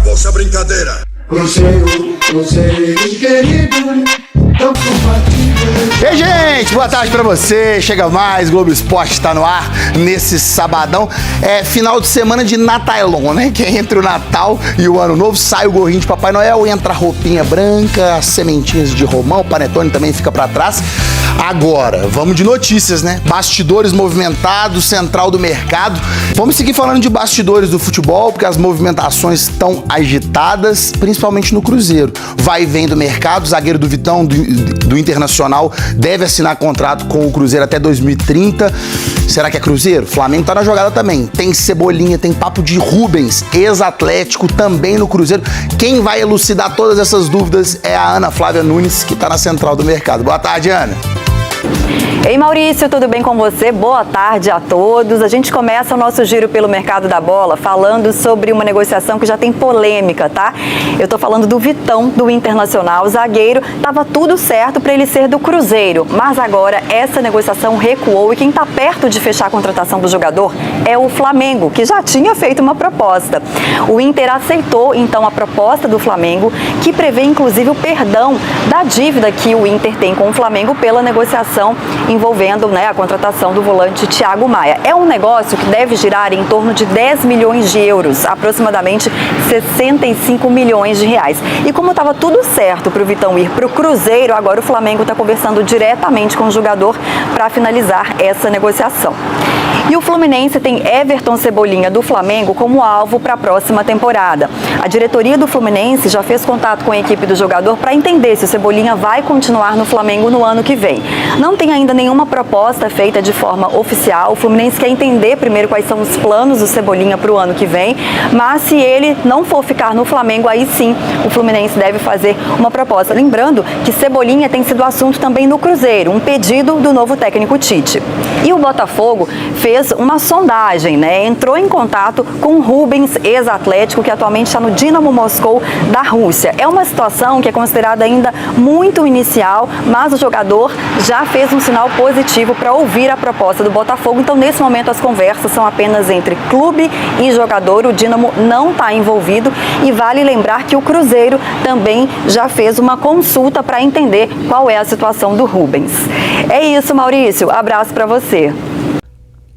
acabou essa brincadeira. Cruzeiro, Cruzeiro querido, tão compatível. Ei, gente, boa tarde pra você. Chega mais, Globo Esporte tá no ar nesse sabadão. É final de semana de Natalon, né? Que é entre o Natal e o Ano Novo. Sai o gorrinho de Papai Noel, entra a roupinha branca, as sementinhas de romão, o panetone também fica pra trás. Agora, vamos de notícias, né? Bastidores movimentados, central do mercado. Vamos seguir falando de bastidores do futebol, porque as movimentações estão agitadas, principalmente no Cruzeiro. Vai e vem do mercado, o zagueiro do Vitão, do Internacional, deve assinar contrato com o Cruzeiro até 2030. Será que é Cruzeiro? Flamengo tá na jogada também. Tem Cebolinha, tem papo de Rubens, ex-Atlético, também no Cruzeiro. Quem vai elucidar todas essas dúvidas é a Ana Flávia Nunes, que tá na central do mercado. Boa tarde, Ana. Ei, Maurício, tudo bem com você? Boa tarde a todos. A gente começa o nosso giro pelo mercado da bola falando sobre uma negociação que já tem polêmica, tá? Eu tô falando do Vitão, do Internacional, zagueiro. Tava tudo certo para ele ser do Cruzeiro, mas agora essa negociação recuou e quem tá perto de fechar a contratação do jogador é o Flamengo, que já tinha feito uma proposta. O Inter aceitou, então, a proposta do Flamengo, que prevê, inclusive, o perdão da dívida que o Inter tem com o Flamengo pela negociação envolvendo, né, a contratação do volante Thiago Maia. É um negócio que deve girar em torno de 10 milhões de euros, aproximadamente 65 milhões de reais. E como estava tudo certo para o Vitão ir para o Cruzeiro, agora o Flamengo está conversando diretamente com o jogador para finalizar essa negociação. E o Fluminense tem Everton Cebolinha do Flamengo como alvo para a próxima temporada. A diretoria do Fluminense já fez contato com a equipe do jogador para entender se o Cebolinha vai continuar no Flamengo no ano que vem. Não tem ainda nenhuma proposta feita de forma oficial. O Fluminense quer entender primeiro quais são os planos do Cebolinha para o ano que vem, mas se ele não for ficar no Flamengo, aí sim o Fluminense deve fazer uma proposta. Lembrando que Cebolinha tem sido assunto também no Cruzeiro, um pedido do novo técnico Tite. E o Botafogo fez uma sondagem, né? Entrou em contato com o Rubens, ex-Atlético, que atualmente está no Dinamo Moscou da Rússia. É uma situação que é considerada ainda muito inicial, mas o jogador já fez um sinal positivo para ouvir a proposta do Botafogo. Então, nesse momento, as conversas são apenas entre clube e jogador. O Dinamo não está envolvido e vale lembrar que o Cruzeiro também já fez uma consulta para entender qual é a situação do Rubens. É isso, Maurício. Abraço para você.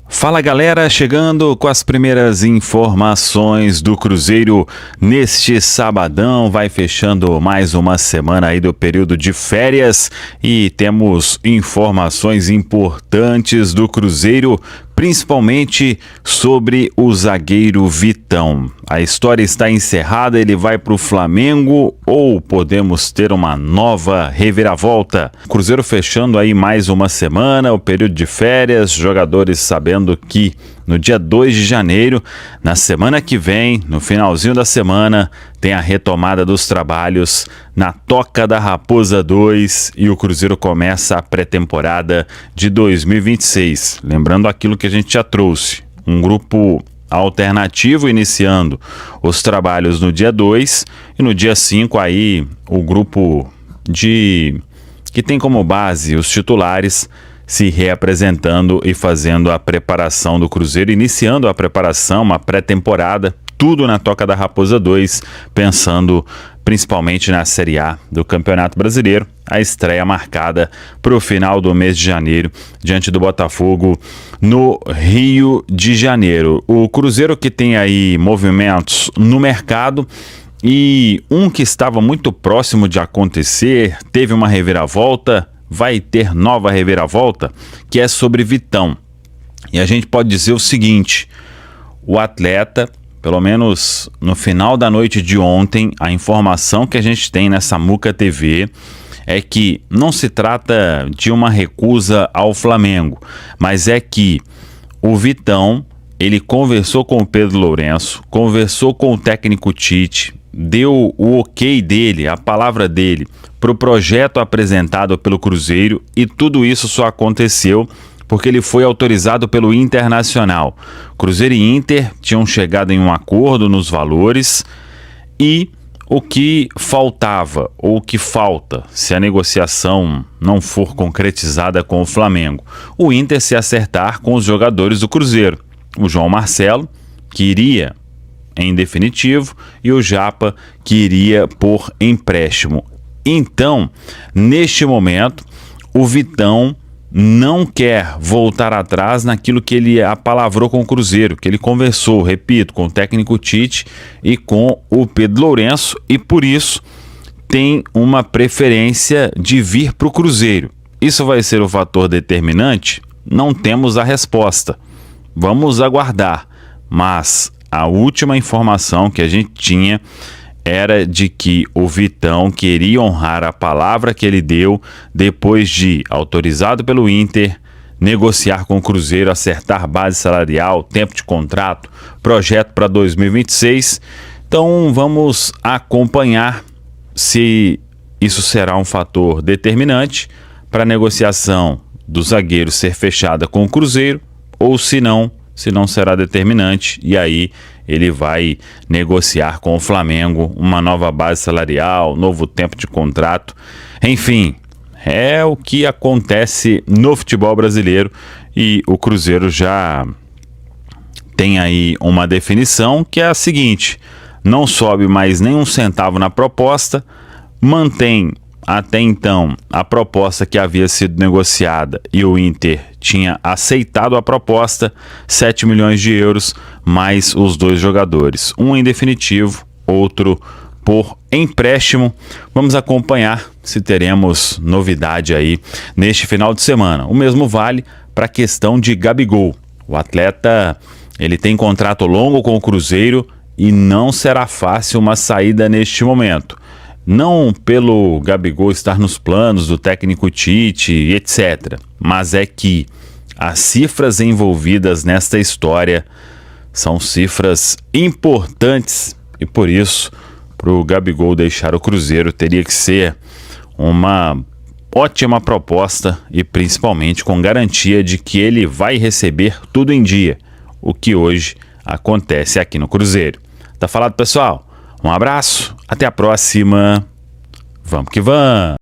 Fala, galera, chegando com as primeiras informações do Cruzeiro neste sabadão. Vai fechando mais uma semana aí do período de férias e temos informações importantes do Cruzeiro, principalmente sobre o zagueiro Vitão. A história está encerrada, ele vai para o Flamengo ou podemos ter uma nova reviravolta? Cruzeiro fechando aí mais uma semana, o período de férias, jogadores sabendo que no dia 2 de janeiro, na semana que vem, no finalzinho da semana, tem a retomada dos trabalhos na Toca da Raposa 2 e o Cruzeiro começa a pré-temporada de 2026. Lembrando aquilo que a gente já trouxe, um grupo alternativo iniciando os trabalhos no dia 2 e no dia 5 aí o grupo que tem como base os titulares se reapresentando e fazendo a preparação do Cruzeiro, iniciando a preparação, uma pré-temporada, tudo na Toca da Raposa 2, pensando principalmente na Série A do Campeonato Brasileiro, a estreia marcada para o final do mês de janeiro, diante do Botafogo no Rio de Janeiro. O Cruzeiro que tem aí movimentos no mercado, e um que estava muito próximo de acontecer, teve uma reviravolta, vai ter nova reviravolta, que é sobre Vitão. E a gente pode dizer o seguinte: o atleta, pelo menos no final da noite de ontem, a informação que a gente tem nessa Muca TV é que não se trata de uma recusa ao Flamengo, mas é que o Vitão, ele conversou com o Pedro Lourenço, conversou com o técnico Tite, deu o ok dele, a palavra dele, para o projeto apresentado pelo Cruzeiro, e tudo isso só aconteceu porque ele foi autorizado pelo Internacional. Cruzeiro e Inter tinham chegado em um acordo nos valores, e o que faltava, ou o que falta, se a negociação não for concretizada com o Flamengo, o Inter se acertar com os jogadores do Cruzeiro. O João Marcelo, que iria em definitivo e o Japa queria por empréstimo. Então, neste momento, o Vitão não quer voltar atrás naquilo que ele apalavrou com o Cruzeiro, que ele conversou, repito, com o técnico Tite e com o Pedro Lourenço, e por isso tem uma preferência de vir para o Cruzeiro. Isso vai ser o fator determinante? Não temos a resposta. Vamos aguardar. Mas a última informação que a gente tinha era de que o Vitão queria honrar a palavra que ele deu depois de, autorizado pelo Inter, negociar com o Cruzeiro, acertar base salarial, tempo de contrato, projeto para 2026. Então vamos acompanhar se isso será um fator determinante para a negociação do zagueiro ser fechada com o Cruzeiro, ou se não será determinante, e aí ele vai negociar com o Flamengo uma nova base salarial, novo tempo de contrato. Enfim, é o que acontece no futebol brasileiro, e o Cruzeiro já tem aí uma definição que é a seguinte: não sobe mais nem um centavo na proposta, mantém até então a proposta que havia sido negociada e o Inter tinha aceitado a proposta, 7 milhões de euros mais os 2 jogadores, um em definitivo, outro por empréstimo. Vamos acompanhar se teremos novidade aí neste final de semana. O mesmo vale para a questão de Gabigol. O atleta, ele tem contrato longo com o Cruzeiro e não será fácil uma saída neste momento. Não pelo Gabigol estar nos planos do técnico Tite, etc. Mas é que as cifras envolvidas nesta história são cifras importantes e por isso, para o Gabigol deixar o Cruzeiro, teria que ser uma ótima proposta e principalmente com garantia de que ele vai receber tudo em dia, o que hoje acontece aqui no Cruzeiro. Tá falado, pessoal? Um abraço, até a próxima. Vamos que vamos!